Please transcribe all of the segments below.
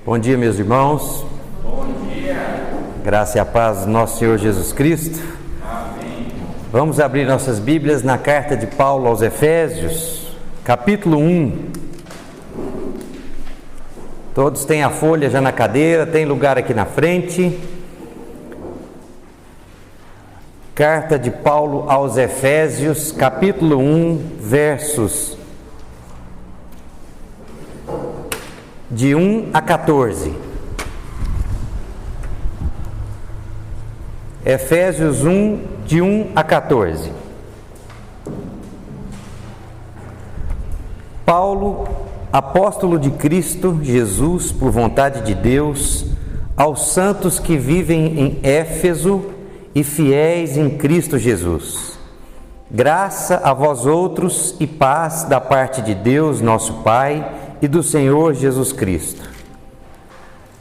Bom dia, meus irmãos. Bom dia. Graça e a paz do nosso Senhor Jesus Cristo. Amém. Vamos abrir nossas Bíblias na carta de Paulo aos Efésios, capítulo 1. Todos têm a folha já na cadeira, tem lugar aqui na frente. Carta de Paulo aos Efésios, capítulo 1, versos de 1 a 14. Efésios 1, de 1 a 14. Paulo, apóstolo de Cristo Jesus, por vontade de Deus, aos santos que vivem em Éfeso e fiéis em Cristo Jesus. Graça a vós outros e paz da parte de Deus, nosso Pai, e do Senhor Jesus Cristo.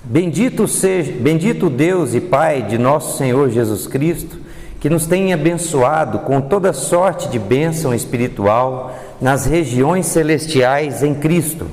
Bendito Deus e Pai de nosso Senhor Jesus Cristo, que nos tem abençoado com toda sorte de bênção espiritual nas regiões celestiais em Cristo,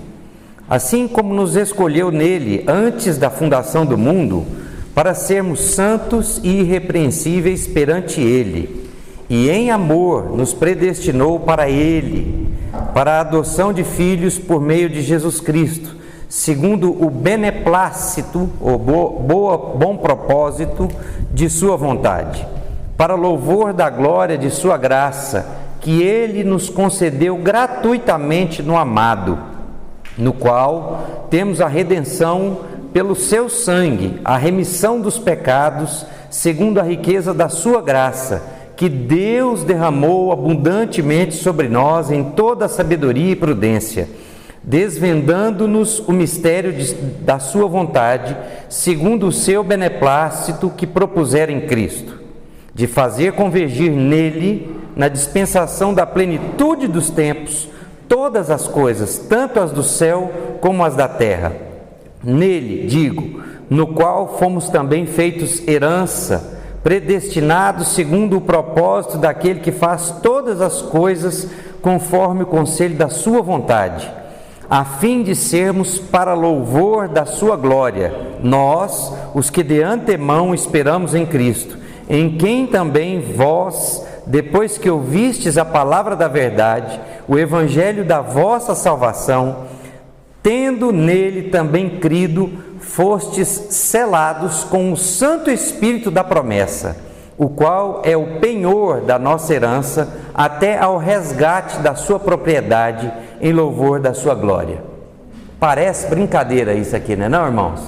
assim como nos escolheu nele antes da fundação do mundo, para sermos santos e irrepreensíveis perante ele, e em amor nos predestinou para ele, para a adoção de filhos por meio de Jesus Cristo, segundo o beneplácito, ou bom propósito de sua vontade, para louvor da glória de sua graça, que ele nos concedeu gratuitamente no amado, no qual temos a redenção pelo seu sangue, a remissão dos pecados, segundo a riqueza da sua graça, que Deus derramou abundantemente sobre nós em toda sabedoria e prudência, desvendando-nos o mistério da sua vontade, segundo o seu beneplácito que propusera em Cristo, de fazer convergir nele, na dispensação da plenitude dos tempos, todas as coisas, tanto as do céu como as da terra. Nele, digo, no qual fomos também feitos herança, predestinados segundo o propósito daquele que faz todas as coisas conforme o conselho da sua vontade, a fim de sermos para louvor da sua glória, nós, os que de antemão esperamos em Cristo, em quem também vós, depois que ouvistes a palavra da verdade, o evangelho da vossa salvação, tendo nele também crido, fostes selados com o Santo Espírito da promessa, o qual é o penhor da nossa herança, até ao resgate da sua propriedade, em louvor da sua glória. Parece brincadeira isso aqui, não é não, irmãos?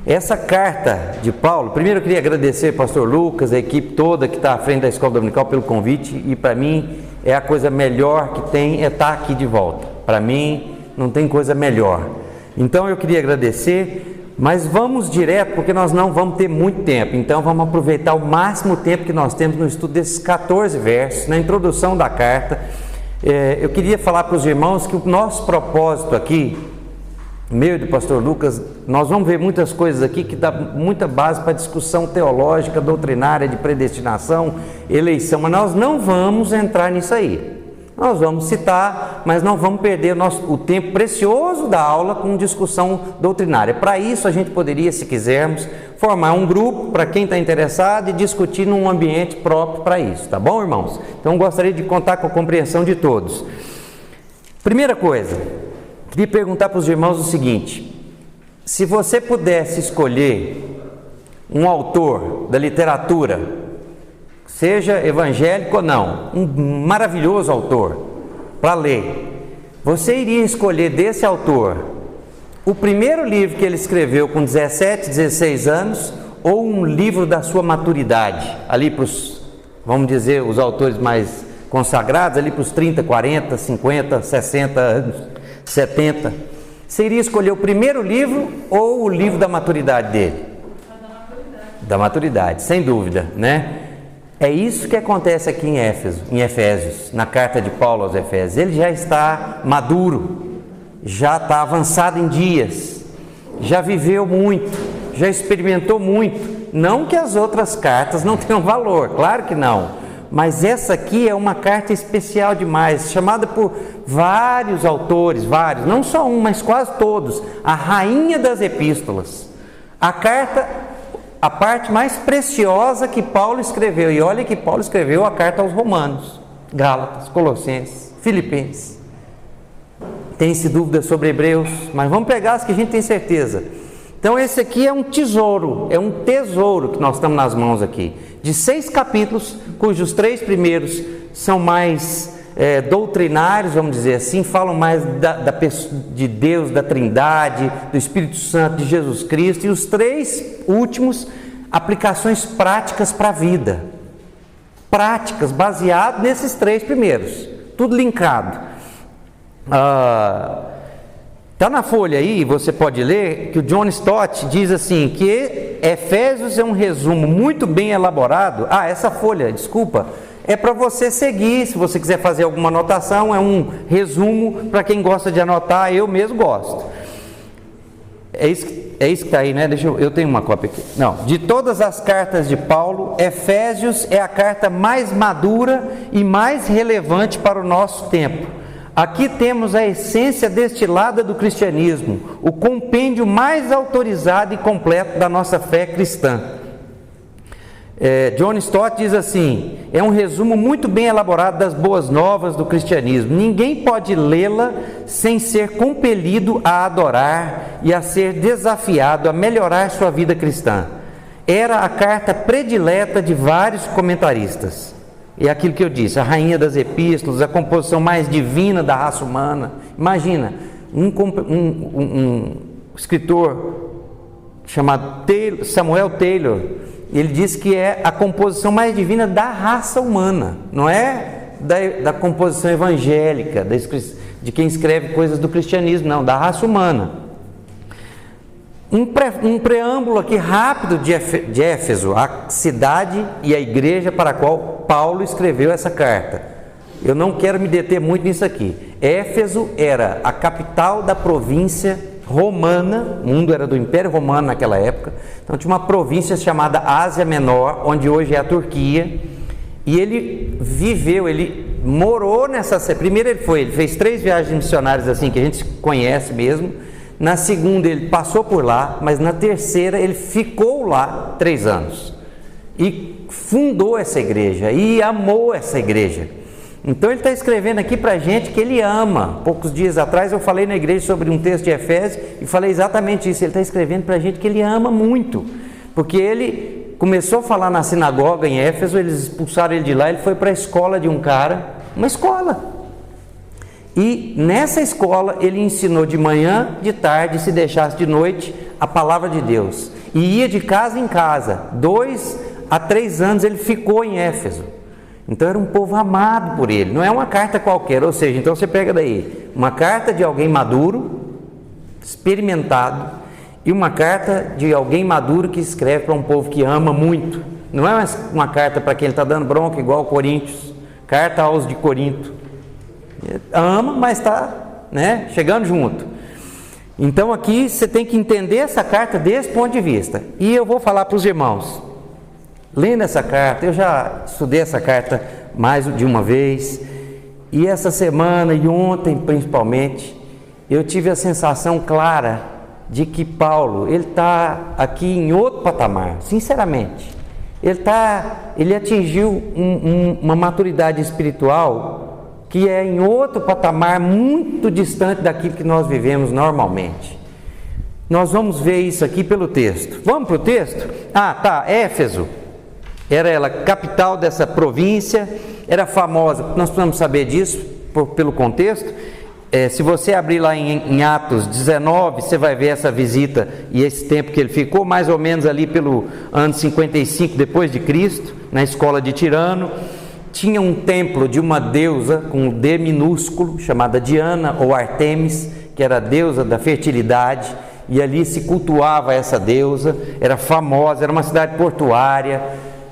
Essa carta de Paulo, primeiro eu queria agradecer ao pastor Lucas, a equipe toda que está à frente da Escola Dominical pelo convite, e para mim é a coisa melhor que tem é estar aqui de volta. Para mim não tem coisa melhor. Então eu queria agradecer, mas vamos direto, porque nós não vamos ter muito tempo, então vamos aproveitar o máximo tempo que nós temos no estudo desses 14 versos, na introdução da carta. Eu queria falar para os irmãos que o nosso propósito aqui, meu e do pastor Lucas, nós vamos ver muitas coisas aqui que dá muita base para discussão teológica, doutrinária, de predestinação, eleição, mas nós não vamos entrar nisso aí. Nós vamos citar, mas não vamos perder o tempo precioso da aula com discussão doutrinária. Para isso, a gente poderia, se quisermos, formar um grupo para quem está interessado e discutir num ambiente próprio para isso, tá bom, irmãos? Então, gostaria de contar com a compreensão de todos. Primeira coisa, queria perguntar para os irmãos o seguinte: se você pudesse escolher um autor da literatura, seja evangélico ou não, um maravilhoso autor para ler, você iria escolher desse autor o primeiro livro que ele escreveu com 17, 16 anos, ou um livro da sua maturidade, ali para os, vamos dizer, os autores mais consagrados, ali para os 30, 40, 50, 60 anos, 70, você iria escolher o primeiro livro ou o livro da maturidade dele? Da maturidade, sem dúvida, né? É isso que acontece aqui em Efésios, na carta de Paulo aos Efésios. Ele já está maduro, já está avançado em dias, já viveu muito, já experimentou muito. Não que as outras cartas não tenham valor, claro que não, mas essa aqui é uma carta especial demais, chamada por vários autores, não só um, mas quase todos, a rainha das epístolas. A parte mais preciosa que Paulo escreveu, e olha que Paulo escreveu a carta aos Romanos, Gálatas, Colossenses, Filipenses. Tem-se dúvida sobre Hebreus, mas vamos pegar as que a gente tem certeza. Então esse aqui é um tesouro que nós estamos nas mãos aqui, de 6 capítulos, cujos 3 primeiros são mais doutrinários, vamos dizer assim, falam mais de Deus, da Trindade, do Espírito Santo, de Jesus Cristo, e os 3 últimos, aplicações práticas para a vida, práticas, baseado nesses 3 primeiros, tudo linkado. Está na folha aí, você pode ler, que o John Stott diz assim, que Efésios é um resumo muito bem elaborado. Essa folha, desculpa, é para você seguir, se você quiser fazer alguma anotação, é um resumo para quem gosta de anotar, eu mesmo gosto. É isso que está aí, né? Eu tenho uma cópia aqui. Não, de todas as cartas de Paulo, Efésios é a carta mais madura e mais relevante para o nosso tempo. Aqui temos a essência destilada do cristianismo, o compêndio mais autorizado e completo da nossa fé cristã. John Stott diz assim, é um resumo muito bem elaborado das boas novas do cristianismo. Ninguém pode lê-la sem ser compelido a adorar e a ser desafiado a melhorar sua vida cristã. Era a carta predileta de vários comentaristas. É aquilo que eu disse, a rainha das epístolas, a composição mais divina da raça humana. Imagina, um escritor chamado Samuel Taylor, ele diz que é a composição mais divina da raça humana, não é da composição evangélica, de quem escreve coisas do cristianismo, não, da raça humana. Um preâmbulo aqui rápido de Éfeso, a cidade e a igreja para a qual Paulo escreveu essa carta. Eu não quero me deter muito nisso aqui. Éfeso era a capital da província romana, o mundo era do Império Romano naquela época, então tinha uma província chamada Ásia Menor, onde hoje é a Turquia, e ele morou primeiro ele fez 3 viagens missionárias assim, que a gente conhece mesmo. Na segunda ele passou por lá, mas na terceira ele ficou lá 3 anos e fundou essa igreja e amou essa igreja. Então ele está escrevendo aqui para a gente que ele ama. Poucos dias atrás eu falei na igreja sobre um texto de Efésios e falei exatamente isso. Ele está escrevendo para a gente que ele ama muito, porque ele começou a falar na sinagoga em Éfeso, eles expulsaram ele de lá, ele foi para a escola de um cara, uma escola. E nessa escola ele ensinou de manhã, de tarde, se deixasse de noite, a palavra de Deus. E ia de casa em casa. 2 a 3 anos ele ficou em Éfeso. Então era um povo amado por ele. Não é uma carta qualquer, ou seja, então você pega daí uma carta de alguém maduro, experimentado, e uma carta de alguém maduro que escreve para um povo que ama muito. Não é uma carta para quem ele está dando bronca igual Coríntios, carta aos de Corinto. Ama, mas está chegando junto. Então aqui você tem que entender essa carta desse ponto de vista. E eu vou falar para os irmãos, lendo essa carta, eu já estudei essa carta mais de uma vez, e essa semana e ontem principalmente, eu tive a sensação clara de que Paulo, ele está aqui em outro patamar, sinceramente. Ele atingiu uma maturidade espiritual que é em outro patamar muito distante daquilo que nós vivemos normalmente. Nós vamos ver isso aqui pelo texto. Vamos para o texto? Éfeso era ela capital dessa província, era famosa, nós precisamos saber disso pelo contexto. Se você abrir lá em Atos 19, você vai ver essa visita e esse tempo que ele ficou, mais ou menos ali pelo ano 55 depois de Cristo, na escola de Tirano. Tinha um templo de uma deusa com um D minúsculo, chamada Diana ou Artemis, que era a deusa da fertilidade, e ali se cultuava essa deusa, era famosa, era uma cidade portuária,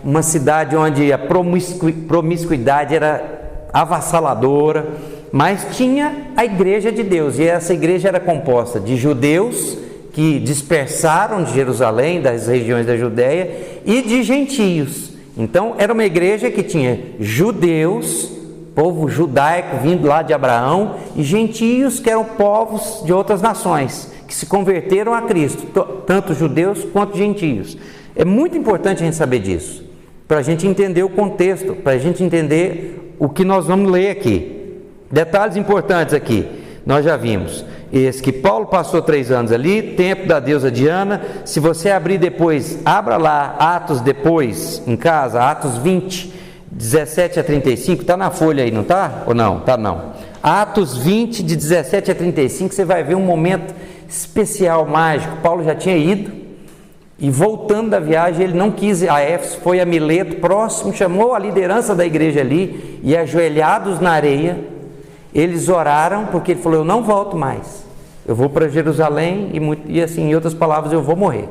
uma cidade onde a promiscuidade era avassaladora, mas tinha a igreja de Deus, e essa igreja era composta de judeus que dispersaram de Jerusalém, das regiões da Judéia, e de gentios Então era uma igreja que tinha judeus, povo judaico vindo lá de Abraão, e gentios que eram povos de outras nações, que se converteram a Cristo, tanto judeus quanto gentios. É muito importante a gente saber disso, para a gente entender o contexto, para a gente entender o que nós vamos ler aqui. Detalhes importantes aqui, nós já vimos. Esse que Paulo passou 3 anos ali, tempo da deusa Diana. Se você abrir depois, abra lá Atos depois, em casa, Atos 20, 17 a 35, está na folha aí, não está? Ou não? Está não. Atos 20, de 17 a 35, você vai ver um momento especial, mágico. Paulo já tinha ido, e voltando da viagem, ele não quis ir a Éfeso, foi a Mileto, próximo, chamou a liderança da igreja ali, e ajoelhados na areia, eles oraram, porque ele falou: eu não volto mais, eu vou para Jerusalém, e assim, em outras palavras, eu vou morrer.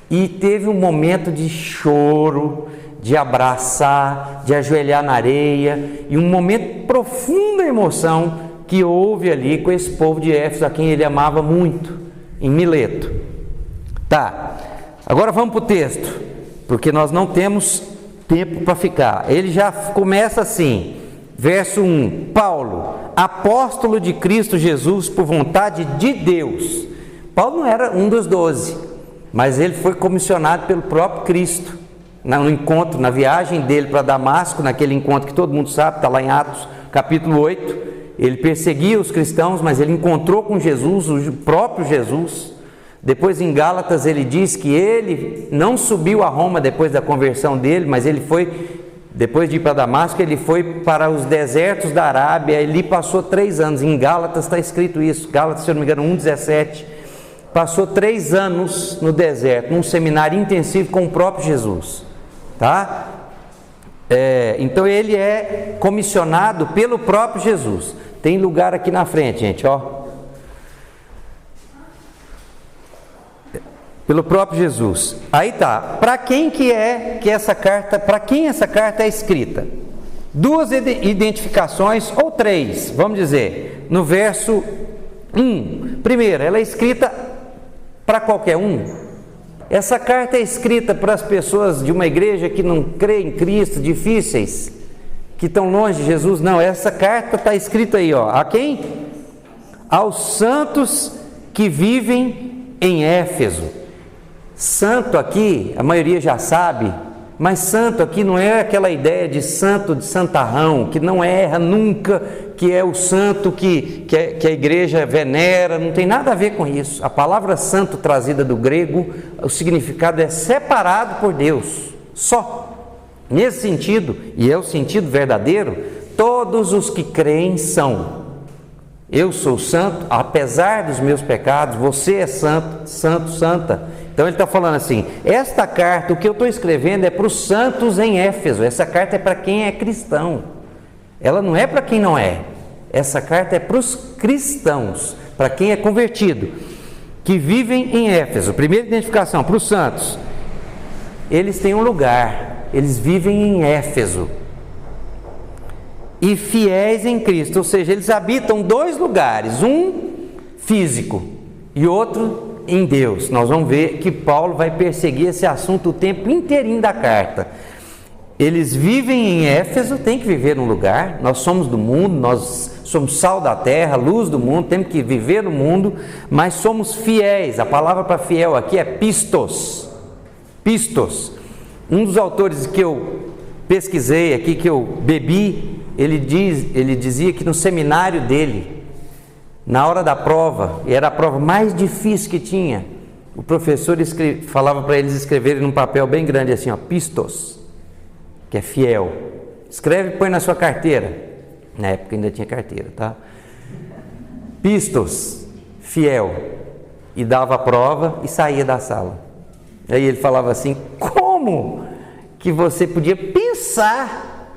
E teve um momento de choro, de abraçar, de ajoelhar na areia, e um momento de profunda emoção que houve ali com esse povo de Éfeso, a quem ele amava muito, em Mileto. Tá, agora vamos para o texto, porque nós não temos tempo para ficar. Ele já começa assim, verso 1: Paulo, apóstolo de Cristo Jesus por vontade de Deus. Paulo não era um dos 12, mas ele foi comissionado pelo próprio Cristo, no encontro, na viagem dele para Damasco, naquele encontro que todo mundo sabe, está lá em Atos capítulo 8, ele perseguia os cristãos, mas ele encontrou com Jesus, o próprio Jesus. Depois em Gálatas ele diz que ele não subiu a Roma depois da conversão dele, mas ele foi, depois de ir para Damasco, ele foi para os desertos da Arábia, ele passou 3 anos, em Gálatas está escrito isso, Gálatas, se eu não me engano, 1,17, passou 3 anos no deserto, num seminário intensivo com o próprio Jesus, tá? Então ele é comissionado pelo próprio Jesus. Tem lugar aqui na frente, gente, ó. Pelo próprio Jesus. Aí tá, para quem essa carta é escrita? 2 identificações, ou 3, vamos dizer, no verso 1. Primeiro, ela é escrita para qualquer um. Essa carta é escrita para as pessoas de uma igreja que não crê em Cristo, difíceis, que estão longe de Jesus. Não, essa carta está escrita aí, ó. A quem? Aos santos que vivem em Éfeso. Santo aqui, a maioria já sabe, mas santo aqui não é aquela ideia de santo de santarrão, que não erra nunca, que é o santo que a igreja venera, não tem nada a ver com isso. A palavra santo trazida do grego, o significado é separado por Deus, só. Nesse sentido, e é o sentido verdadeiro, todos os que creem são. Eu sou santo, apesar dos meus pecados, você é santo, santo, santa. Então ele está falando assim, esta carta, o que eu estou escrevendo é para os santos em Éfeso, essa carta é para quem é cristão, ela não é para quem não é, essa carta é para os cristãos, para quem é convertido, que vivem em Éfeso. Primeira identificação, para os santos, eles têm um lugar, eles vivem em Éfeso, e fiéis em Cristo, ou seja, eles habitam 2 lugares, um físico e outro em Deus. Nós vamos ver que Paulo vai perseguir esse assunto o tempo inteirinho da carta. Eles vivem em Éfeso, tem que viver num lugar, nós somos do mundo, nós somos sal da terra, luz do mundo, temos que viver no mundo, mas somos fiéis. A palavra para fiel aqui é pistos. Pistos. Um dos autores que eu pesquisei aqui, que eu bebi, ele dizia que no seminário dele, na hora da prova, e era a prova mais difícil que tinha, o professor falava para eles escreverem num papel bem grande assim, ó, pistos, que é fiel. Escreve e põe na sua carteira. Na época ainda tinha carteira, tá? Pistos, fiel. E dava a prova e saía da sala. Aí ele falava assim, como que você podia pensar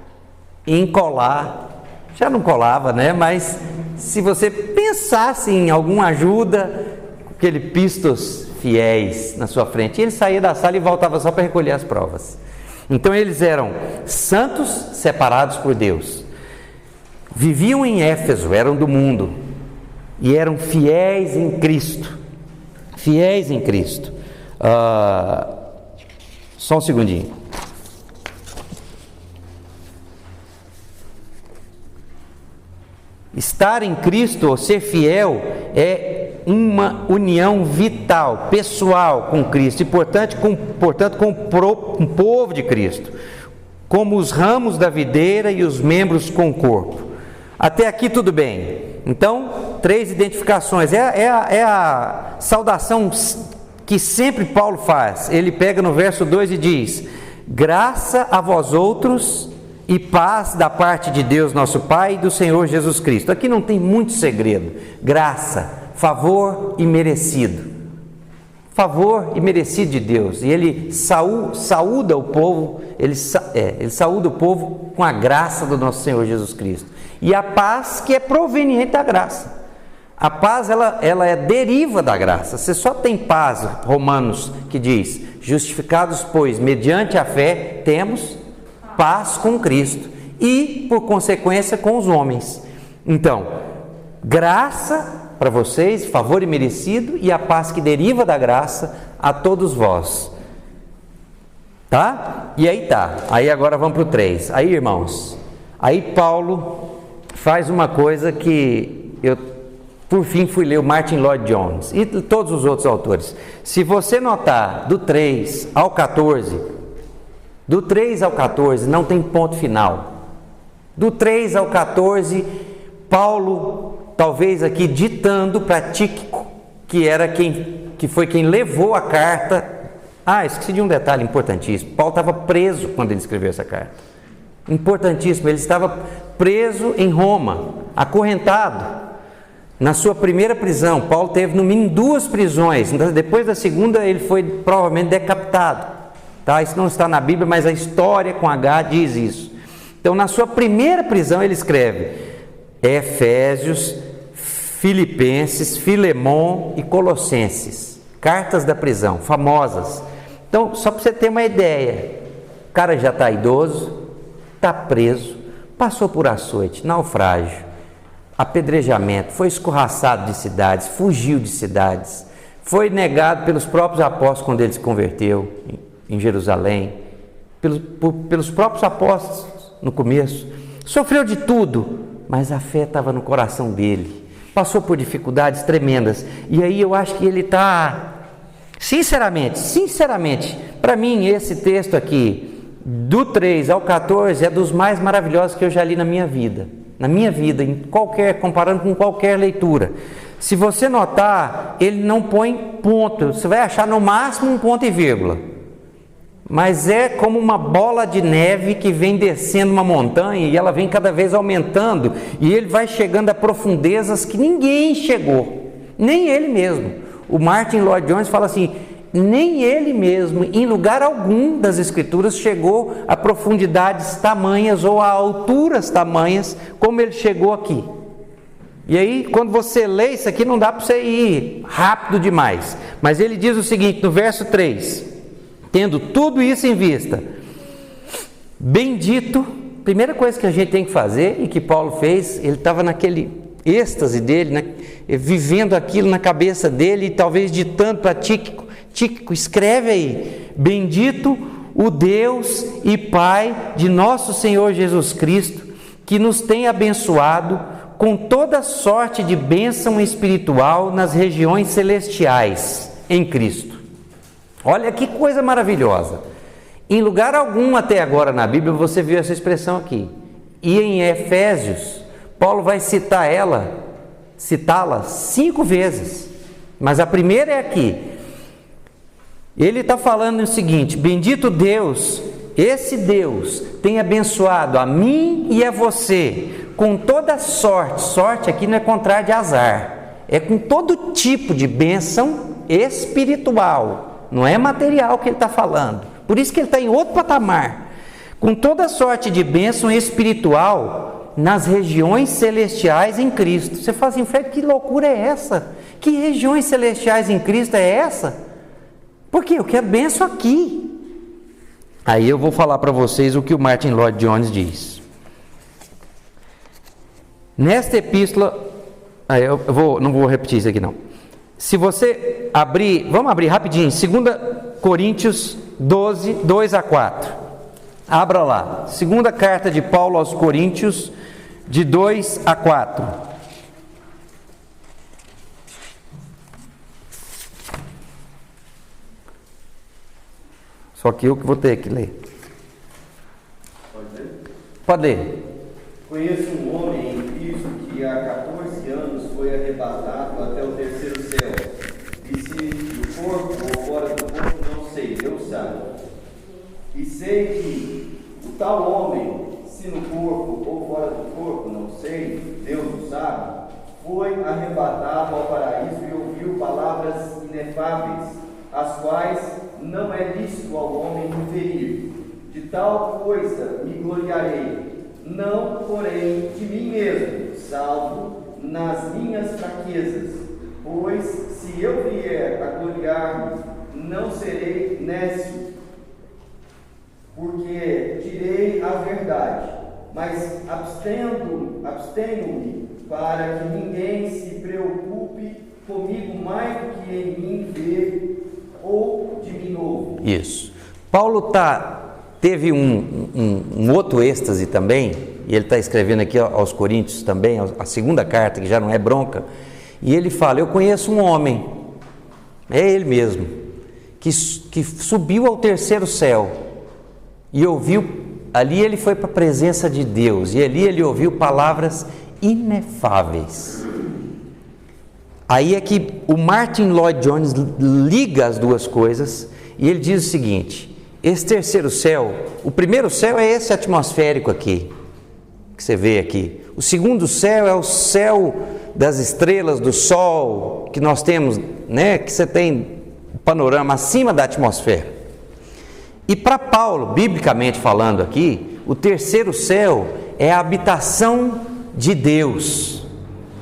em colar? Já não colava, né? Mas se você pensasse em alguma ajuda, aquele pistos fiéis na sua frente, ele saía da sala e voltava só para recolher as provas. Então eles eram santos separados por Deus, viviam em Éfeso, eram do mundo e eram fiéis em Cristo. Fiéis em Cristo. Só um segundinho. Estar em Cristo, ou ser fiel, é uma união vital, pessoal com Cristo, e portanto com o povo de Cristo, como os ramos da videira e os membros com o corpo. Até aqui tudo bem. Então, 3 identificações. É a saudação que sempre Paulo faz. Ele pega no verso 2 e diz: graça a vós outros e paz da parte de Deus nosso Pai e do Senhor Jesus Cristo. Aqui não tem muito segredo. Graça, favor e merecido. Favor e merecido de Deus. E ele saúda o povo, ele saúda o povo com a graça do nosso Senhor Jesus Cristo. E a paz que é proveniente da graça. A paz, ela é deriva da graça. Você só tem paz, Romanos, que diz: justificados, pois, mediante a fé, temos paz com Cristo e, por consequência, com os homens. Então, graça para vocês, favor e merecido, e a paz que deriva da graça a todos vós. Tá? E aí tá. Aí agora vamos para o 3. Aí, irmãos, aí Paulo faz uma coisa que eu, por fim, fui ler o Martin Lloyd Jones e todos os outros autores. Se você notar do 3 ao 14, do 3 ao 14 não tem ponto final. Do 3 ao 14, Paulo, talvez aqui ditando para Tíquico, que foi quem levou a carta. Esqueci de um detalhe importantíssimo. Paulo estava preso quando ele escreveu essa carta. Importantíssimo, ele estava preso em Roma, acorrentado. Na sua primeira prisão, Paulo teve no mínimo 2 prisões. Depois da segunda, ele foi provavelmente decapitado. Tá? Isso não está na Bíblia, mas a história com H diz isso. Então, na sua primeira prisão, ele escreve Efésios, Filipenses, Filemon e Colossenses. Cartas da prisão, famosas. Então, só para você ter uma ideia, o cara já está idoso, está preso, passou por açoite, naufrágio, apedrejamento, foi escorraçado de cidades, fugiu de cidades, foi negado pelos próprios apóstolos quando ele se converteu em Jerusalém, pelos próprios apóstolos no começo, sofreu de tudo, mas a fé estava no coração dele, passou por dificuldades tremendas, e aí eu acho que ele está, sinceramente, para mim esse texto aqui, do 3 ao 14, é dos mais maravilhosos que eu já li na minha vida, comparando com qualquer leitura. Se você notar, ele não põe ponto, você vai achar no máximo um ponto e vírgula, mas é como uma bola de neve que vem descendo uma montanha e ela vem cada vez aumentando, e ele vai chegando a profundezas que ninguém chegou, nem ele mesmo. O Martin Lloyd Jones fala assim: nem ele mesmo, em lugar algum das Escrituras, chegou a profundidades tamanhas ou a alturas tamanhas como ele chegou aqui. E aí, quando você lê isso aqui, não dá para você ir rápido demais. Mas ele diz o seguinte, no verso 3: tendo tudo isso em vista, bendito, primeira coisa que a gente tem que fazer, e que Paulo fez, ele estava naquele êxtase dele, vivendo aquilo na cabeça dele, e talvez ditando para Tíquico, escreve aí: bendito o Deus e Pai de nosso Senhor Jesus Cristo, que nos tem abençoado com toda sorte de bênção espiritual nas regiões celestiais em Cristo. Olha que coisa maravilhosa. Em lugar algum até agora na Bíblia você viu essa expressão aqui. E em Efésios, Paulo vai citá-la 5 vezes. Mas a primeira é aqui. Ele está falando o seguinte: bendito Deus, esse Deus tem abençoado a mim e a você com toda sorte. Sorte aqui não é contrário de azar, é com todo tipo de bênção espiritual, não é material que ele está falando. Por isso que ele está em outro patamar. Com toda sorte de bênção espiritual nas regiões celestiais em Cristo. Você fala assim: Fred, que loucura é essa? Que regiões celestiais em Cristo é essa? Porque eu quero bênção aqui. Aí eu vou falar para vocês o que o Martin Lloyd Jones diz. Nesta epístola, não vou repetir isso aqui não. Se você abrir, vamos abrir rapidinho, 2 Coríntios 12, 2 a 4. Abra lá, segunda carta de Paulo aos Coríntios, de 2 a 4. Só que eu que vou ter que ler. Pode ler? Pode ler. Conheço um homem em Cristo que há 14 anos foi arrebatado até o terceiro céu. E se do corpo ou fora do corpo, não sei, Deus sabe. E sei que o tal homem, se no corpo ou fora do corpo, não sei, Deus o sabe, foi arrebatado ao paraíso e ouviu palavras inefáveis, as quais não é lícito ao homem referir. De tal coisa me gloriarei, não, porém, de mim mesmo, salvo nas minhas fraquezas. Pois, se eu vier a gloriar-me, não serei nécio, porque direi a verdade, mas abstenho-me para que ninguém se preocupe comigo mais do que em mim ver ou de mim ouve. Isso. Paulo teve um outro êxtase também, e ele está escrevendo aqui aos Coríntios também, a segunda carta, que já não é bronca, e ele fala: eu conheço um homem, é ele mesmo, que subiu ao terceiro céu, e ouviu, ali ele foi para a presença de Deus, e ali ele ouviu palavras inefáveis. Aí é que o Martin Lloyd Jones liga as duas coisas, e ele diz o seguinte: esse terceiro céu, o primeiro céu é esse atmosférico aqui, que você vê aqui. O segundo céu é o céu das estrelas, do sol, que nós temos, né, que você tem panorama acima da atmosfera. E para Paulo, biblicamente falando aqui, o terceiro céu é a habitação de Deus,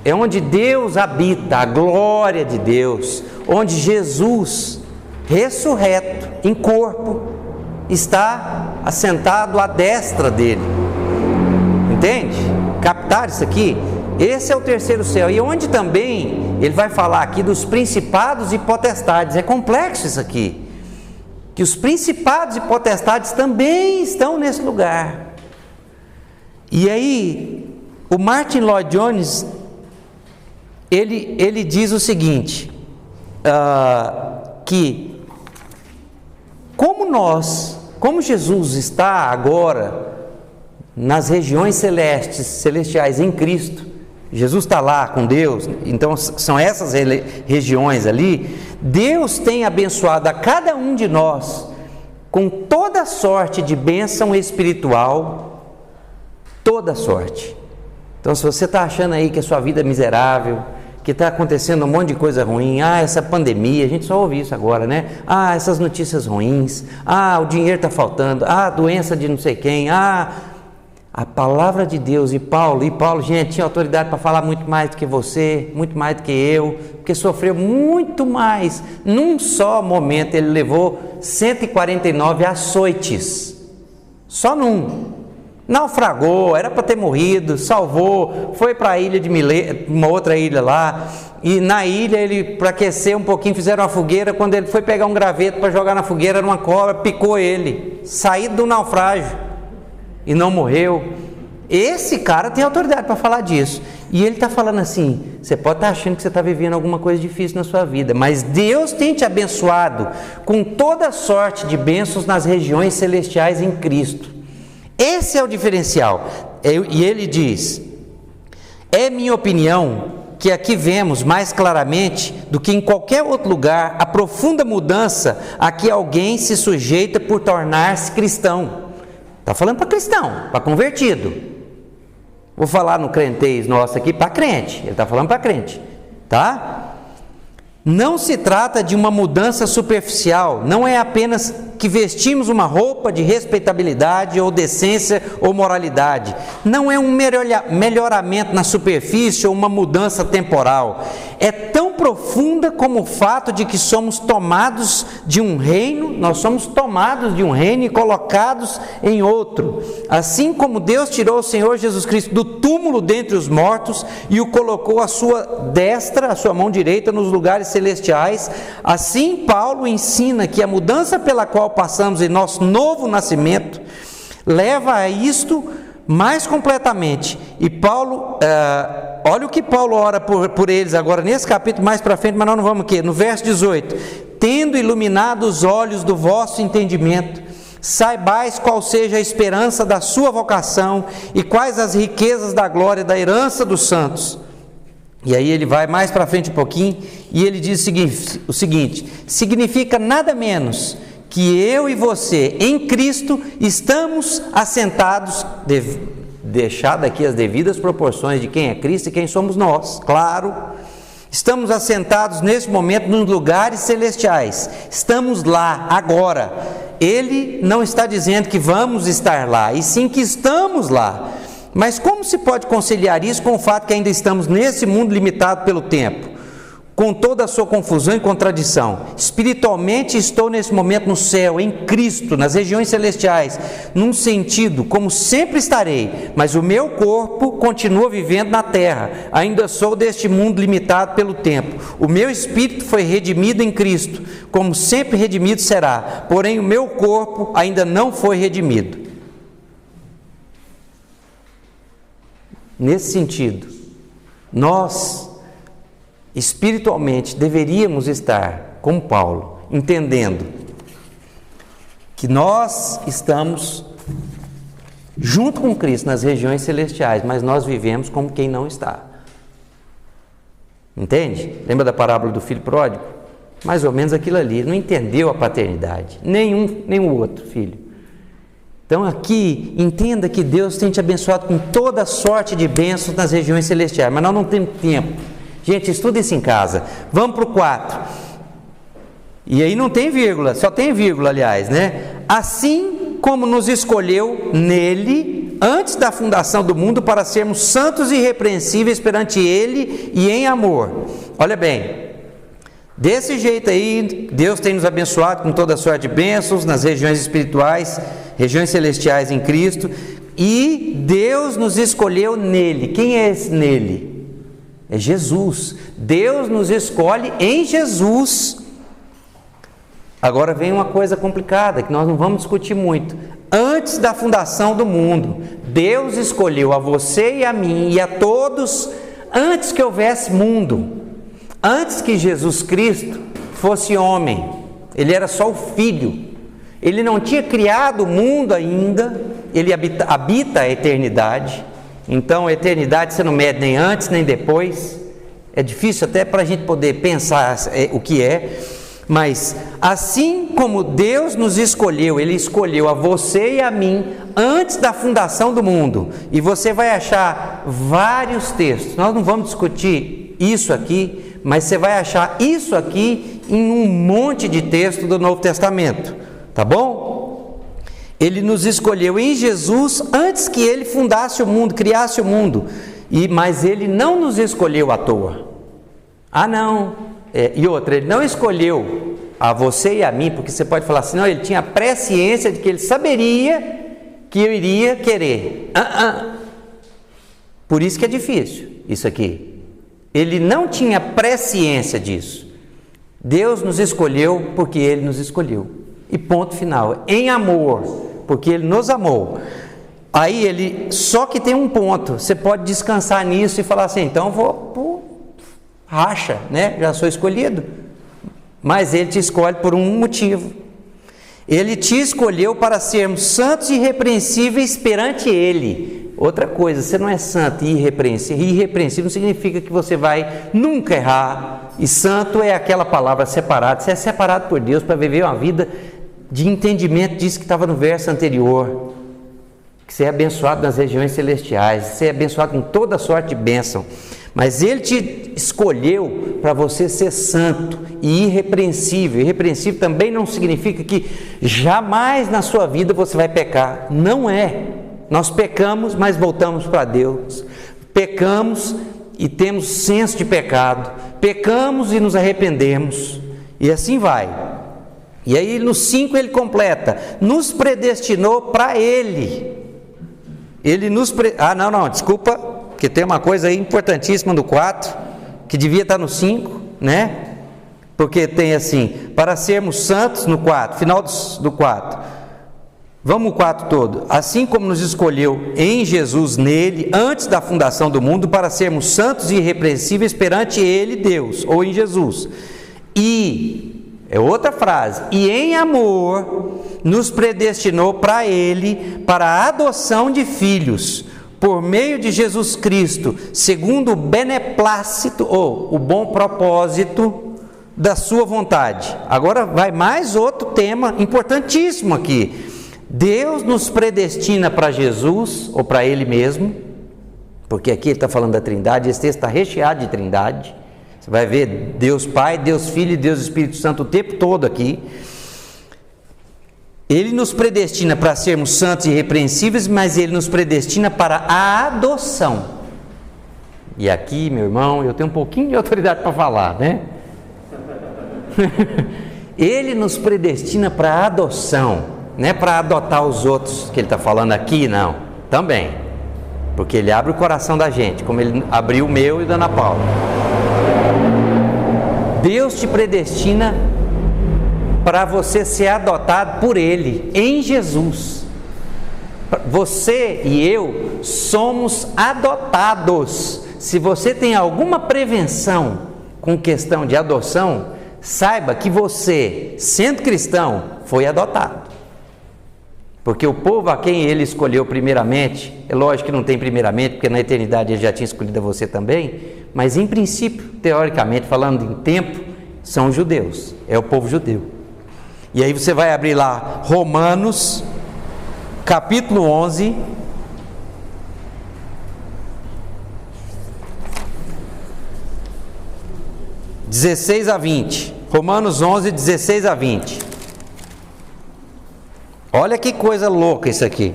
é onde Deus habita, a glória de Deus, onde Jesus, ressurreto, em corpo, está assentado à destra dele. Entende? Captar isso aqui? Esse é o terceiro céu, e onde também ele vai falar aqui dos principados e potestades. É complexo isso aqui, que os principados e potestades também estão nesse lugar. E aí o Martin Lloyd Jones ele diz o seguinte, que como Jesus está agora nas regiões celestiais em Cristo, Jesus está lá com Deus, então são essas regiões ali. Deus tem abençoado a cada um de nós com toda sorte de bênção espiritual, toda sorte. Então, se você está achando aí que a sua vida é miserável, que está acontecendo um monte de coisa ruim, essa pandemia, a gente só ouve isso agora, né? Essas notícias ruins, o dinheiro está faltando, a doença de não sei quem, a palavra de Deus, e Paulo, gente, tinha autoridade para falar muito mais do que você, muito mais do que eu, porque sofreu muito mais. Num só momento ele levou 149 açoites, só num. Naufragou, era para ter morrido, salvou, foi para a ilha de Mileto, uma outra ilha lá, e na ilha ele, para aquecer um pouquinho, fizeram uma fogueira. Quando ele foi pegar um graveto para jogar na fogueira, era uma cobra, picou ele, saído do naufrágio, e não morreu. Esse cara tem autoridade para falar disso, e ele está falando assim: você pode estar achando que você está vivendo alguma coisa difícil na sua vida, mas Deus tem te abençoado com toda sorte de bênçãos nas regiões celestiais em Cristo. Esse é o diferencial. E ele diz: é minha opinião que aqui vemos mais claramente do que em qualquer outro lugar a profunda mudança a que alguém se sujeita por tornar-se cristão. Está falando para cristão, para convertido. Vou falar no crentez nosso aqui para crente. Ele está falando para crente, tá? Não se trata de uma mudança superficial, não é apenas que vestimos uma roupa de respeitabilidade ou decência ou moralidade. Não é um melhoramento na superfície ou uma mudança temporal. É tão profunda como o fato de que somos tomados de um reino, nós somos tomados de um reino e colocados em outro. Assim como Deus tirou o Senhor Jesus Cristo do túmulo dentre os mortos e o colocou à sua destra, à sua mão direita, nos lugares celestiais, assim Paulo ensina que a mudança pela qual passamos em nosso novo nascimento leva a isto mais completamente. E Paulo, olha o que Paulo ora por eles agora nesse capítulo mais para frente, mas nós não vamos aqui, no verso 18: tendo iluminado os olhos do vosso entendimento, saibais qual seja a esperança da sua vocação e quais as riquezas da glória da herança dos santos. E aí ele vai mais para frente um pouquinho e ele diz o seguinte: significa nada menos que eu e você em Cristo estamos assentados, deixado aqui as devidas proporções de quem é Cristo e quem somos nós, claro. Estamos assentados nesse momento nos lugares celestiais, estamos lá agora. Ele não está dizendo que vamos estar lá, e sim que estamos lá. Mas como se pode conciliar isso com o fato que ainda estamos nesse mundo limitado pelo tempo, com toda a sua confusão e contradição? Espiritualmente estou nesse momento no céu, em Cristo, nas regiões celestiais, num sentido, como sempre estarei, mas o meu corpo continua vivendo na terra, ainda sou deste mundo limitado pelo tempo. O meu espírito foi redimido em Cristo, como sempre redimido será, porém o meu corpo ainda não foi redimido. Nesse sentido, nós espiritualmente deveríamos estar, como Paulo, entendendo que nós estamos junto com Cristo nas regiões celestiais, mas nós vivemos como quem não está. Entende? Lembra da parábola do filho pródigo? Mais ou menos aquilo ali. Não entendeu a paternidade, nenhum outro filho. Então aqui, entenda que Deus tem te abençoado com toda sorte de bênçãos nas regiões celestiais, mas nós não temos tempo. Gente, estuda isso em casa. Vamos para o 4. E aí não tem vírgula, só tem vírgula, aliás, né? Assim como nos escolheu nele, antes da fundação do mundo, para sermos santos e irrepreensíveis perante ele e em amor. Olha bem, desse jeito aí, Deus tem nos abençoado com toda sorte de bênçãos nas regiões espirituais, regiões celestiais em Cristo, e Deus nos escolheu nele. Quem é esse nele? É Jesus. Deus nos escolhe em Jesus. Agora vem uma coisa complicada, que nós não vamos discutir muito. Antes da fundação do mundo, Deus escolheu a você e a mim e a todos, antes que houvesse mundo, antes que Jesus Cristo fosse homem. Ele era só o Filho. Ele não tinha criado o mundo ainda. Ele habita a eternidade. Então a eternidade você não mede nem antes nem depois. É difícil até para a gente poder pensar o que é. Mas assim como Deus nos escolheu, Ele escolheu a você e a mim antes da fundação do mundo. E você vai achar vários textos. Nós não vamos discutir isso aqui, mas você vai achar isso aqui em um monte de texto do Novo Testamento. Tá bom? Ele nos escolheu em Jesus antes que Ele fundasse o mundo, criasse o mundo. Mas Ele não nos escolheu à toa. Ah, não. E outra, Ele não escolheu a você e a mim, porque você pode falar assim, não, Ele tinha presciência de que Ele saberia que eu iria querer. Por isso que é difícil isso aqui. Ele não tinha presciência disso. Deus nos escolheu porque Ele nos escolheu. E ponto final, em amor, porque Ele nos amou. Aí Ele, só que tem um ponto, você pode descansar nisso e falar assim, então eu vou, racha, né? Já sou escolhido. Mas Ele te escolhe por um motivo. Ele te escolheu para sermos santos e irrepreensíveis perante Ele. Outra coisa, você não é santo e irrepreensível. Irrepreensível não significa que você vai nunca errar. E santo é aquela palavra separada. Você é separado por Deus para viver uma vida de entendimento disso que estava no verso anterior. Que você é abençoado nas regiões celestiais. Você é abençoado com toda sorte de bênção. Mas Ele te escolheu para você ser santo e irrepreensível. Irrepreensível também não significa que jamais na sua vida você vai pecar. Não é. Nós pecamos, mas voltamos para Deus. Pecamos e temos senso de pecado. Pecamos e nos arrependemos. E assim vai. E aí no 5 ele completa. Nos predestinou para Ele. Ele nos... desculpa, porque tem uma coisa aí importantíssima no 4, que devia estar no 5, né? Porque tem assim, para sermos santos no 4, final do 4. Vamos o 4 todo. Assim como nos escolheu em Jesus, nele, antes da fundação do mundo, para sermos santos e irrepreensíveis perante Ele, Deus, ou em Jesus. E, É outra frase. E em amor nos predestinou para Ele, para a adoção de filhos, por meio de Jesus Cristo, segundo o beneplácito, ou o bom propósito da sua vontade. Agora vai mais outro tema importantíssimo aqui. Deus nos predestina para Jesus, ou para Ele mesmo, porque aqui ele está falando da Trindade, esse texto está recheado de Trindade. Você vai ver Deus Pai, Deus Filho e Deus Espírito Santo o tempo todo aqui. Ele nos predestina para sermos santos e irrepreensíveis, mas Ele nos predestina para a adoção. E aqui, meu irmão, eu tenho um pouquinho de autoridade para falar, né? Ele nos predestina para a adoção, não é para adotar os outros que Ele está falando aqui, não. Também, porque Ele abre o coração da gente, como Ele abriu o meu e da Ana Paula. Deus te predestina para você ser adotado por Ele, em Jesus. Você e eu somos adotados. Se você tem alguma prevenção com questão de adoção, saiba que você, sendo cristão, foi adotado. Porque o povo a quem Ele escolheu primeiramente, é lógico que não tem primeiramente, porque na eternidade Ele já tinha escolhido a você também, mas em princípio, teoricamente, falando em tempo, são os judeus, é o povo judeu. E aí você vai abrir lá Romanos, capítulo 11, (16 a 20). Romanos 11, 16 a 20. Olha que coisa louca isso aqui.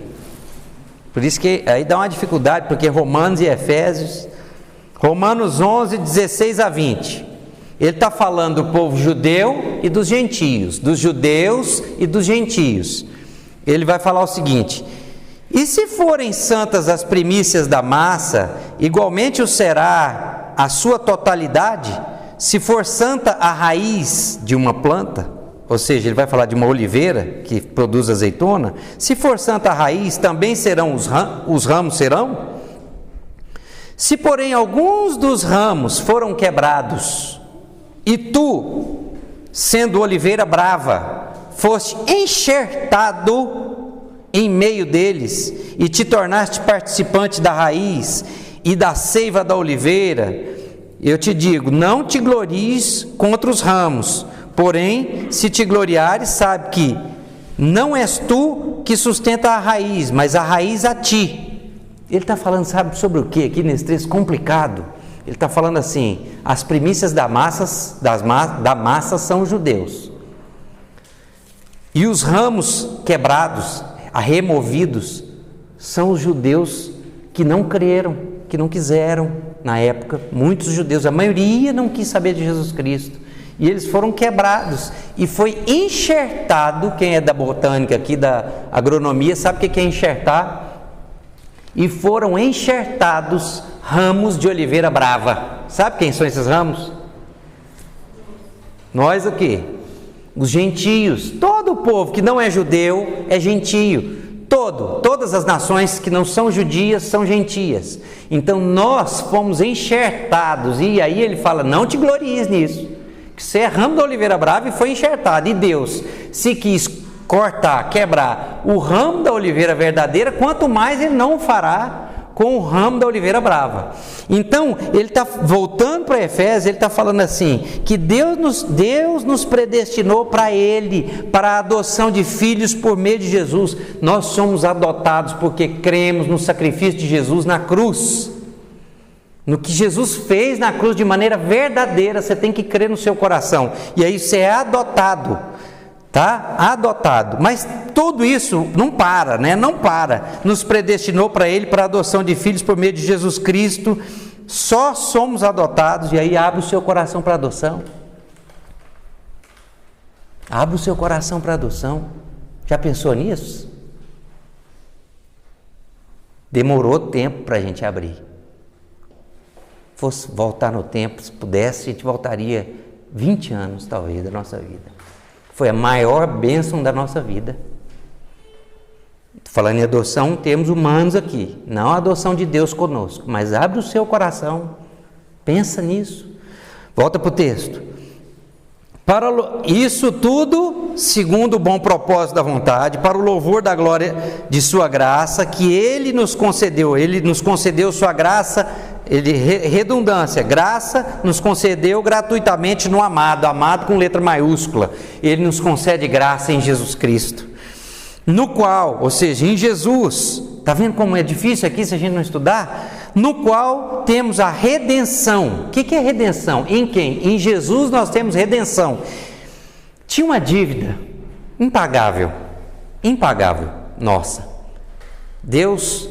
Por isso que aí dá uma dificuldade, porque Romanos e Efésios. Romanos 11, 16 a 20. Ele está falando do povo judeu e dos gentios, dos judeus e dos gentios. Ele vai falar o seguinte: e se forem santas as primícias da massa, igualmente o será a sua totalidade, se for santa a raiz de uma planta, ou seja, ele vai falar de uma oliveira que produz azeitona. Se for santa a raiz, também serão os ramos serão? Se porém alguns dos ramos foram quebrados, e tu, sendo oliveira brava, foste enxertado em meio deles, e te tornaste participante da raiz e da seiva da oliveira, eu te digo, não te glories contra os ramos. Porém, se te gloriares, sabe que não és tu que sustenta a raiz, mas a raiz a ti. Ele está falando, sabe sobre o que aqui nesse texto complicado? Ele está falando assim: as primícias da massa são os judeus, e os ramos quebrados, removidos, são os judeus que não creram, que não quiseram na época. Muitos judeus, a maioria não quis saber de Jesus Cristo. E eles foram quebrados, e foi enxertado. Quem é da botânica aqui, da agronomia, sabe o que é enxertar? E foram enxertados ramos de oliveira brava. Sabe quem são esses ramos? Nós aqui, os gentios. Todo o povo que não é judeu é gentio. Todas as nações que não são judias são gentias. Então nós fomos enxertados, e aí ele fala, não te glories nisso. Você é ramo da oliveira brava e foi enxertado, e Deus, se quis cortar, quebrar o ramo da oliveira verdadeira, quanto mais Ele não fará com o ramo da oliveira brava. Então, ele está voltando para Efésios, ele está falando assim, que Deus nos predestinou para Ele, para a adoção de filhos por meio de Jesus. Nós somos adotados porque cremos no sacrifício de Jesus na cruz. No que Jesus fez na cruz de maneira verdadeira, você tem que crer no seu coração. E aí você é adotado, tá? Adotado. Mas tudo isso não para, né? Não para. Nos predestinou para Ele, para a adoção de filhos por meio de Jesus Cristo. Só somos adotados. E aí abre o seu coração para adoção. Abre o seu coração para adoção. Já pensou nisso? Demorou tempo para a gente abrir. Fosse voltar no tempo, se pudesse, a gente voltaria 20 anos, talvez, da nossa vida. Foi a maior bênção da nossa vida. Falando em adoção, temos humanos aqui, não a adoção de Deus conosco, mas abre o seu coração, pensa nisso. Volta para o texto. Isso tudo segundo o bom propósito da vontade, para o louvor da glória de sua graça, que Ele nos concedeu sua graça, redundância, graça nos concedeu gratuitamente no amado com letra maiúscula. Ele nos concede graça em Jesus Cristo, no qual, ou seja, em Jesus, está vendo como é difícil aqui se a gente não estudar? No qual temos a redenção. O que é redenção? Em quem? Em Jesus nós temos redenção. Tinha uma dívida impagável, nossa. Deus,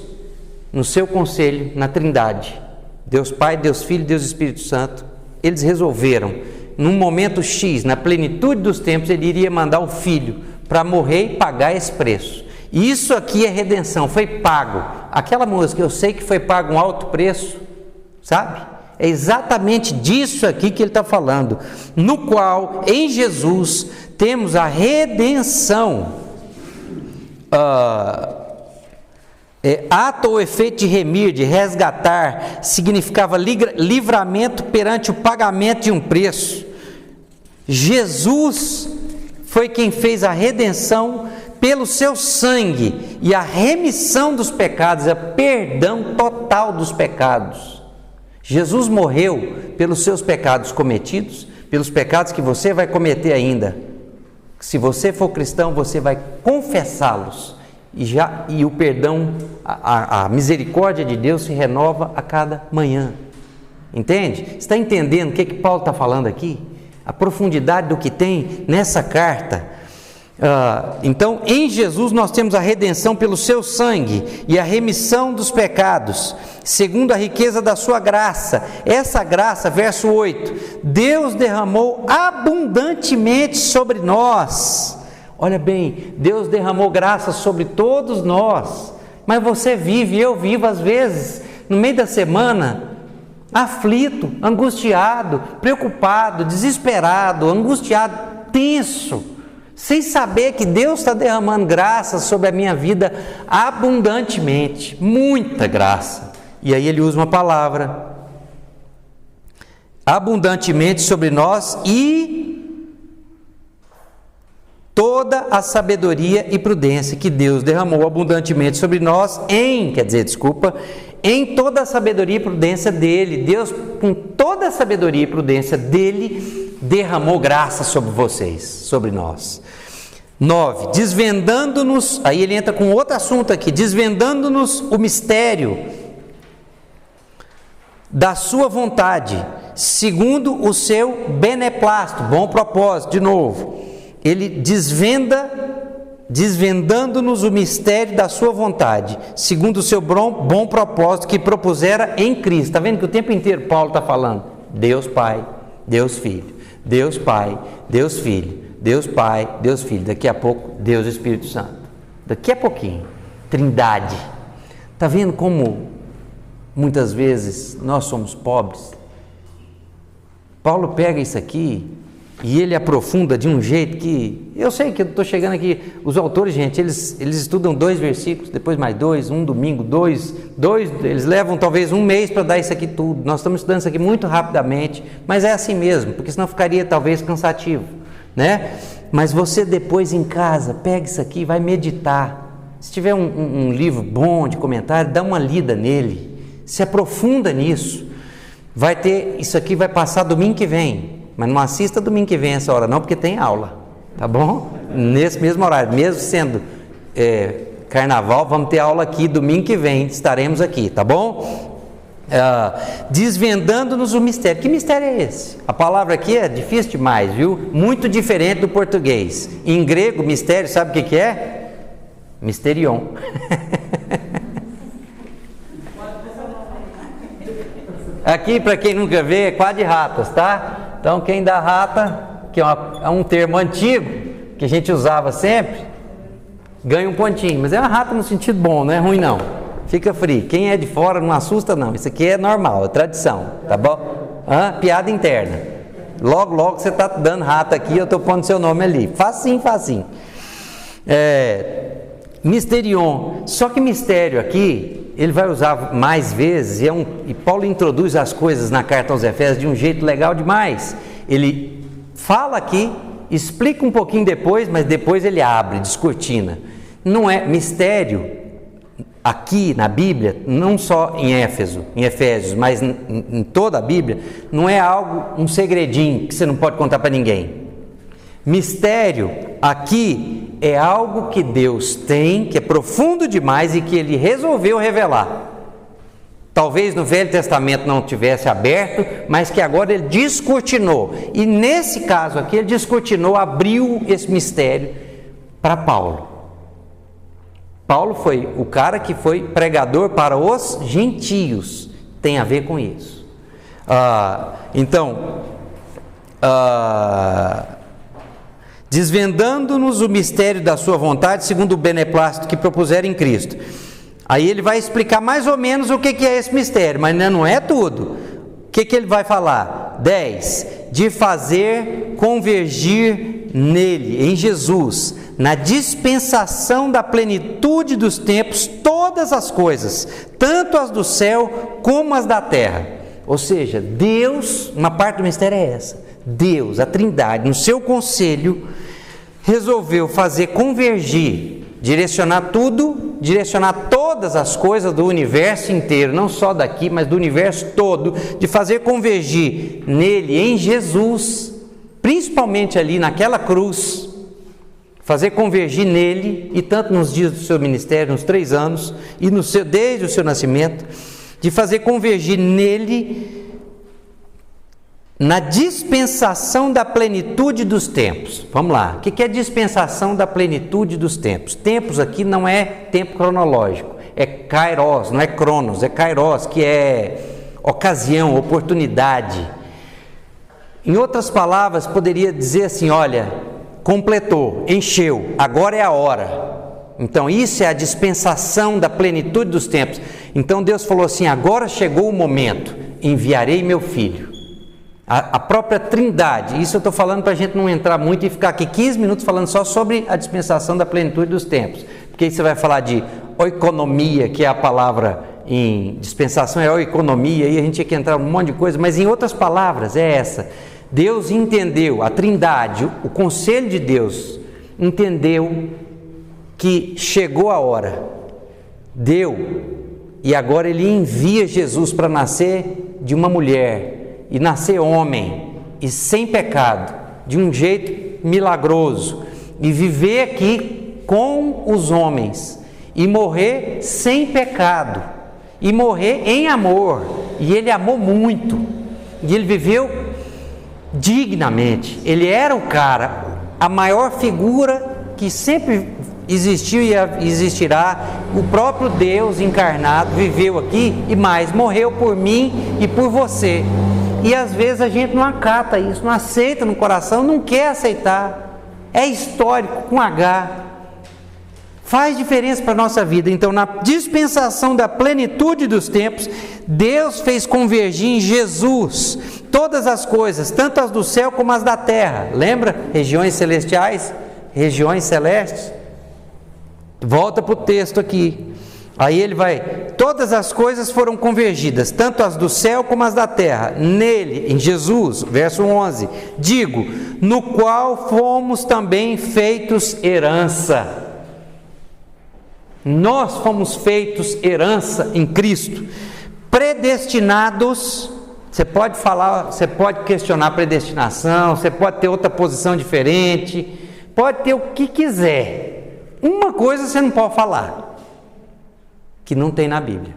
no seu conselho, na Trindade, Deus Pai, Deus Filho, Deus Espírito Santo, eles resolveram, num momento X, na plenitude dos tempos, Ele iria mandar o Filho para morrer e pagar esse preço. Isso aqui é redenção, foi pago. Aquela música, eu sei que foi pago um alto preço, sabe? É exatamente disso aqui que ele está falando. No qual, em Jesus, temos a redenção. Ato ou efeito de remir, de resgatar, significava livramento perante o pagamento de um preço. Jesus foi quem fez a redenção pelo seu sangue e a remissão dos pecados, a perdão total dos pecados. Jesus morreu pelos seus pecados cometidos, pelos pecados que você vai cometer ainda. Se você for cristão, você vai confessá-los e o perdão, a misericórdia de Deus se renova a cada manhã. Entende? Você está entendendo o que Paulo está falando aqui? A profundidade do que tem nessa carta. Então, em Jesus nós temos a redenção pelo seu sangue e a remissão dos pecados, segundo a riqueza da sua graça. Essa graça, verso 8, Deus derramou abundantemente sobre nós. Olha bem, Deus derramou graça sobre todos nós, mas você vive, eu vivo às vezes, no meio da semana, aflito, angustiado, preocupado, desesperado, angustiado, tenso, sem saber que Deus está derramando graça sobre a minha vida abundantemente, muita graça. E aí ele usa uma palavra, abundantemente sobre nós, e toda a sabedoria e prudência que Deus derramou abundantemente sobre nós em toda a sabedoria e prudência dele. Deus, com toda a sabedoria e prudência dele, derramou graça sobre vocês, sobre nós. 9, desvendando-nos, aí ele entra com outro assunto aqui, desvendando-nos o mistério da sua vontade, segundo o seu beneplácito, bom propósito, de novo, ele desvendando-nos o mistério da sua vontade, segundo o seu bom propósito que propusera em Cristo. Está vendo que o tempo inteiro Paulo está falando Deus Pai, Deus Filho, Deus Pai, Deus Filho, Deus Pai, Deus Filho, daqui a pouco Deus Espírito Santo, daqui a pouquinho, Trindade. Está vendo como muitas vezes nós somos pobres? Paulo pega isso aqui e ele aprofunda de um jeito que, eu sei que eu estou chegando aqui, os autores, gente, eles estudam 2 versículos, depois mais 2, um domingo, 2, eles levam talvez um mês para dar isso aqui tudo. Nós estamos estudando isso aqui muito rapidamente, mas é assim mesmo, porque senão ficaria talvez cansativo, né? Mas você depois em casa, pega isso aqui e vai meditar. Se tiver um livro bom de comentário, dá uma lida nele, se aprofunda nisso. Vai ter, isso aqui vai passar domingo que vem, mas não assista domingo que vem essa hora não, porque tem aula, tá bom? Nesse mesmo horário, mesmo sendo carnaval, vamos ter aula aqui domingo que vem, estaremos aqui, tá bom? Desvendando-nos o mistério. Que mistério é esse? A palavra aqui é difícil demais, viu? Muito diferente do português. Em grego, mistério, sabe o que é? Misterion. Aqui, para quem nunca vê, é quadro de ratas, tá? Então, quem dá rata, que é um termo antigo, que a gente usava sempre, ganha um pontinho. Mas é uma rata no sentido bom, não é ruim não. Fica frio. Quem é de fora não assusta não. Isso aqui é normal, é tradição, tá bom? Piada interna. Logo você está dando rata aqui, eu estou pondo seu nome ali. Facinho. Misterion. Só que mistério aqui, ele vai usar mais vezes, e Paulo introduz as coisas na carta aos Efésios de um jeito legal demais. Ele fala aqui, explica um pouquinho depois, mas depois ele abre, descortina. Não é mistério aqui na Bíblia, não só em Efésios, mas em toda a Bíblia, não é algo, um segredinho que você não pode contar para ninguém. Mistério aqui é algo que Deus tem, que é profundo demais e que Ele resolveu revelar. Talvez no Velho Testamento não tivesse aberto, mas que agora Ele descortinou. E nesse caso aqui, Ele descortinou, abriu esse mistério para Paulo. Paulo foi o cara que foi pregador para os gentios. Tem a ver com isso. Desvendando-nos o mistério da sua vontade, segundo o beneplácito que propuseram em Cristo. Aí ele vai explicar mais ou menos o que é esse mistério, mas não é tudo. O que ele vai falar? 10. De fazer convergir nele, em Jesus, na dispensação da plenitude dos tempos, todas as coisas, tanto as do céu como as da terra. Ou seja, Deus, uma parte do mistério é essa. Deus, a Trindade, no seu conselho, resolveu fazer convergir, direcionar tudo, direcionar todas as coisas do universo inteiro, não só daqui, mas do universo todo, de fazer convergir nele, em Jesus, principalmente ali naquela cruz, fazer convergir nele, e tanto nos dias do seu ministério, nos 3 anos, e desde o seu nascimento, de fazer convergir nele, na dispensação da plenitude dos tempos. Vamos lá, o que é dispensação da plenitude dos tempos? Tempos aqui não é tempo cronológico, é kairos, não é cronos, é kairos, que é ocasião, oportunidade. Em outras palavras, poderia dizer assim, olha, completou, encheu, agora é a hora. Então isso é a dispensação da plenitude dos tempos. Então Deus falou assim, agora chegou o momento, enviarei meu filho. A própria Trindade, isso eu estou falando para a gente não entrar muito e ficar aqui 15 minutos falando só sobre a dispensação da plenitude dos tempos, porque aí você vai falar de oikonomia, que é a palavra em dispensação, é oikonomia, e a gente tinha que entrar um monte de coisa, mas em outras palavras é essa. Deus entendeu, a Trindade, o conselho de Deus, entendeu que chegou a hora, deu, e agora Ele envia Jesus para nascer de uma mulher, e nascer homem, e sem pecado, de um jeito milagroso, e viver aqui com os homens, e morrer sem pecado, e morrer em amor, e Ele amou muito, e Ele viveu dignamente. Ele era o cara, a maior figura que sempre existiu e existirá. O próprio Deus encarnado viveu aqui e mais, morreu por mim e por você. E às vezes a gente não acata isso, não aceita no coração, não quer aceitar. É histórico, com H. Faz diferença para a nossa vida. Então, na dispensação da plenitude dos tempos, Deus fez convergir em Jesus todas as coisas, tanto as do céu como as da terra. Lembra? Regiões celestiais, regiões celestes. Volta para o texto aqui. Aí ele vai, todas as coisas foram convergidas, tanto as do céu como as da terra, nele, em Jesus, verso 11, digo, no qual fomos também feitos herança. Nós fomos feitos herança em Cristo, predestinados. Você pode falar, você pode questionar a predestinação, você pode ter outra posição diferente, pode ter o que quiser. Uma coisa você não pode falar, que não tem na Bíblia.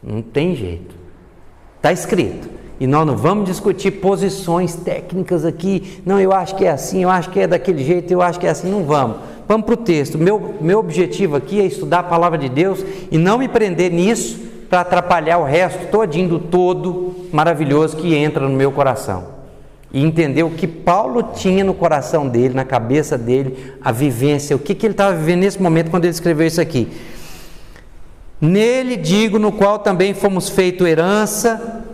Não tem jeito. Está escrito. E nós não vamos discutir posições técnicas aqui. Não, eu acho que é assim, eu acho que é daquele jeito, eu acho que é assim. Não vamos. Vamos para o texto. Meu objetivo aqui é estudar a palavra de Deus e não me prender nisso para atrapalhar o resto todinho do todo maravilhoso que entra no meu coração. E entender o que Paulo tinha no coração dele, na cabeça dele, a vivência, o que ele estava vivendo nesse momento quando ele escreveu isso aqui. Nele digo, no qual também fomos feito herança,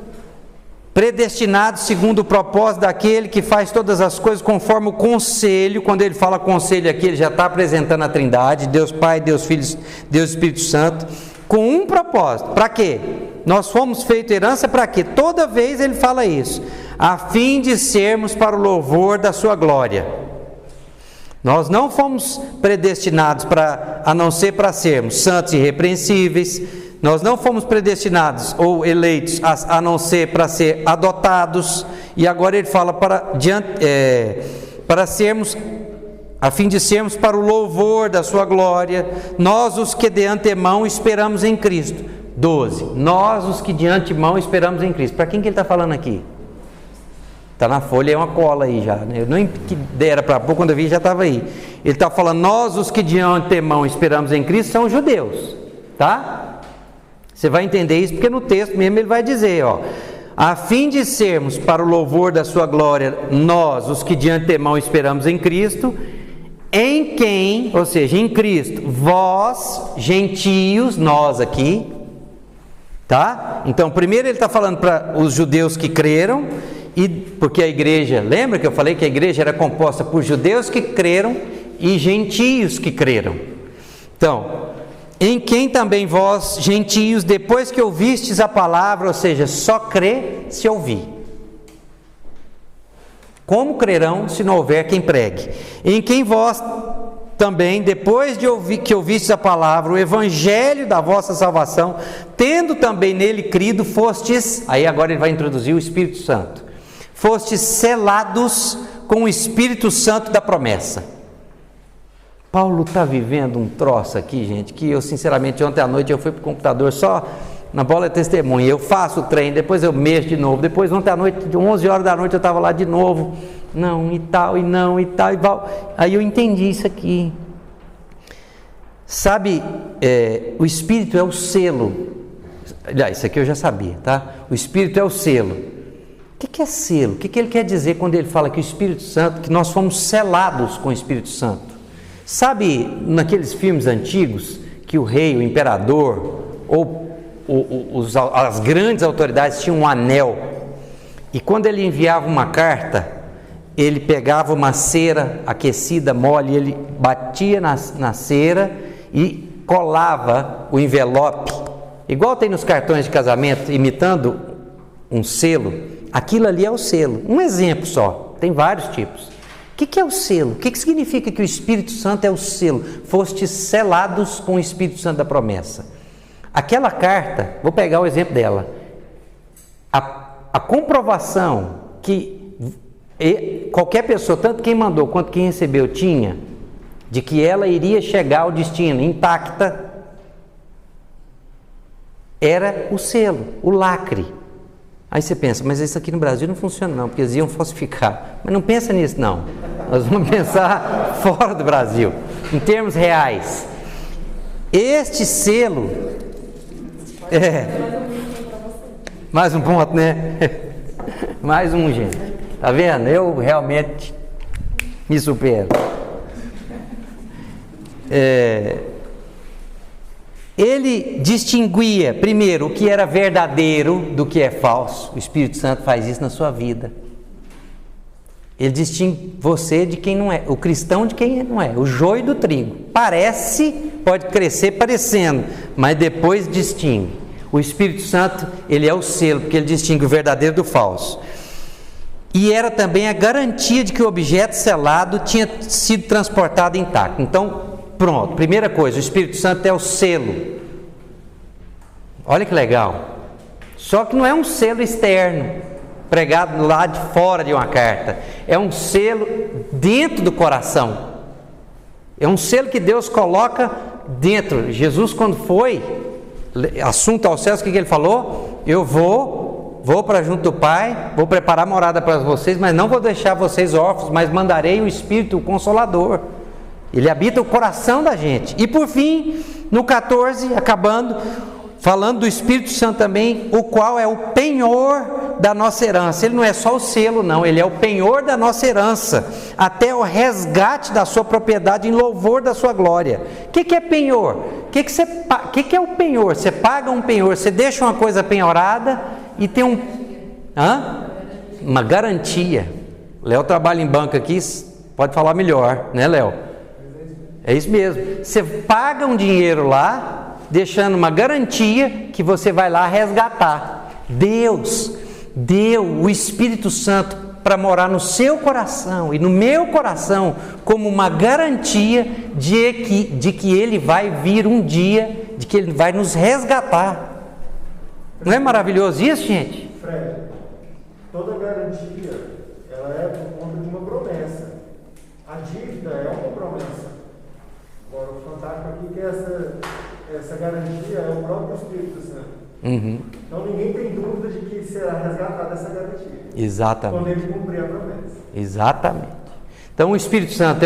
predestinados segundo o propósito daquele que faz todas as coisas conforme o conselho. Quando ele fala conselho aqui, ele já está apresentando a Trindade, Deus Pai, Deus Filho, Deus Espírito Santo, com um propósito. Para quê? Nós fomos feito herança para quê? Toda vez ele fala isso. a fim de sermos para o louvor da sua glória. Nós não fomos predestinados a não ser para sermos santos e irrepreensíveis. Nós não fomos predestinados ou eleitos a não ser para ser adotados. E agora ele fala para sermos, a fim de sermos para o louvor da sua glória, nós os que de antemão esperamos em Cristo. 12. Nós os que de antemão esperamos em Cristo. Para quem que ele está falando aqui? Está na folha, é uma cola aí já, né? Eu nem que dera para pouco, quando eu vi já estava aí. Ele está falando, nós os que de antemão esperamos em Cristo são judeus, tá? Você vai entender isso porque no texto mesmo ele vai dizer, ó, a fim de sermos para o louvor da sua glória, nós os que de antemão esperamos em Cristo, em quem, ou seja, em Cristo, vós, gentios, nós aqui, tá? Então primeiro ele está falando para os judeus que creram, porque a igreja, lembra que eu falei que a igreja era composta por judeus que creram e gentios que creram. Então, em quem também vós, gentios, depois que ouvistes a palavra, ou seja, só crê se ouvir. Como crerão se não houver quem pregue? Em quem vós também, depois de que ouvistes a palavra, o evangelho da vossa salvação, tendo também nele crido, fostes, aí agora ele vai introduzir o Espírito Santo, fostes selados com o Espírito Santo da promessa. Paulo está vivendo um troço aqui, gente, que eu sinceramente ontem à noite eu fui para o computador só na bola de testemunha, eu faço o trem, depois eu mexo de novo, depois ontem à noite, de 11 horas da noite eu estava lá de novo, não, e tal, e não, e tal, e tal. Aí eu entendi isso aqui. Sabe, o Espírito é o selo. Aliás, isso aqui eu já sabia, tá? O Espírito é o selo. O que é selo? O que ele quer dizer quando ele fala que o Espírito Santo, que nós fomos selados com o Espírito Santo? Sabe, naqueles filmes antigos, que o rei, o imperador, ou as grandes autoridades tinham um anel, e quando ele enviava uma carta, ele pegava uma cera aquecida, mole, ele batia na cera e colava o envelope, igual tem nos cartões de casamento, imitando um selo. Aquilo ali é o selo. Um exemplo só, tem vários tipos. O que é o selo? O que significa que o Espírito Santo é o selo? Fostes selados com o Espírito Santo da promessa. Aquela carta, vou pegar o exemplo dela, a comprovação que qualquer pessoa, tanto quem mandou quanto quem recebeu, tinha, de que ela iria chegar ao destino intacta, era o selo, o lacre. Aí você pensa, mas isso aqui no Brasil não funciona não, porque eles iam falsificar. Mas não pensa nisso não, nós vamos pensar fora do Brasil, em termos reais. Este selo, mais um ponto, né? Mais um, gente. Tá vendo? Eu realmente me supero. Ele distinguia, primeiro, o que era verdadeiro do que é falso. O Espírito Santo faz isso na sua vida. Ele distingue você de quem não é, o cristão de quem não é, o joio do trigo. Parece, pode crescer parecendo, mas depois distingue. O Espírito Santo, ele é o selo, porque ele distingue o verdadeiro do falso. E era também a garantia de que o objeto selado tinha sido transportado intacto. Então, pronto, primeira coisa, o Espírito Santo é o selo. Olha que legal. Só que não é um selo externo, pregado lá de fora de uma carta. É um selo dentro do coração. É um selo que Deus coloca dentro. Jesus, quando foi assunto aos céus, o que ele falou? Eu vou para junto do Pai, vou preparar morada para vocês, mas não vou deixar vocês órfãos, mas mandarei o Espírito, o Consolador. Ele habita o coração da gente. E por fim, no 14, acabando, falando do Espírito Santo também, o qual é o penhor da nossa herança. Ele não é só o selo, não, ele é o penhor da nossa herança, até o resgate da sua propriedade em louvor da sua glória. O que é penhor? O que é o penhor? Você paga um penhor, você deixa uma coisa penhorada e tem uma garantia. Léo trabalha em banco aqui, pode falar melhor, né, Léo? É isso mesmo. Você paga um dinheiro lá, deixando uma garantia que você vai lá resgatar. Deus deu o Espírito Santo para morar no seu coração e no meu coração como uma garantia de que Ele vai vir um dia, de que Ele vai nos resgatar. Não é maravilhoso isso, gente? Fred, toda garantia, ela é por conta de uma promessa. A dívida é uma promessa. Agora, o fantástico aqui é que essa garantia é o próprio Espírito Santo. Uhum. Então ninguém tem dúvida de que será resgatada essa garantia. Exatamente. Quando ele cumprir a promessa. Exatamente. Então o Espírito Santo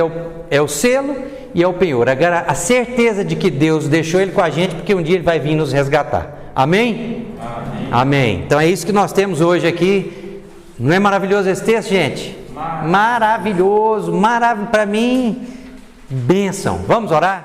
é o selo e é o penhor. A certeza de que Deus deixou ele com a gente porque um dia ele vai vir nos resgatar. Amém? Amém. Amém. Então é isso que nós temos hoje aqui. Não é maravilhoso esse texto, gente? Maravilhoso. Para mim, bênção. Vamos orar?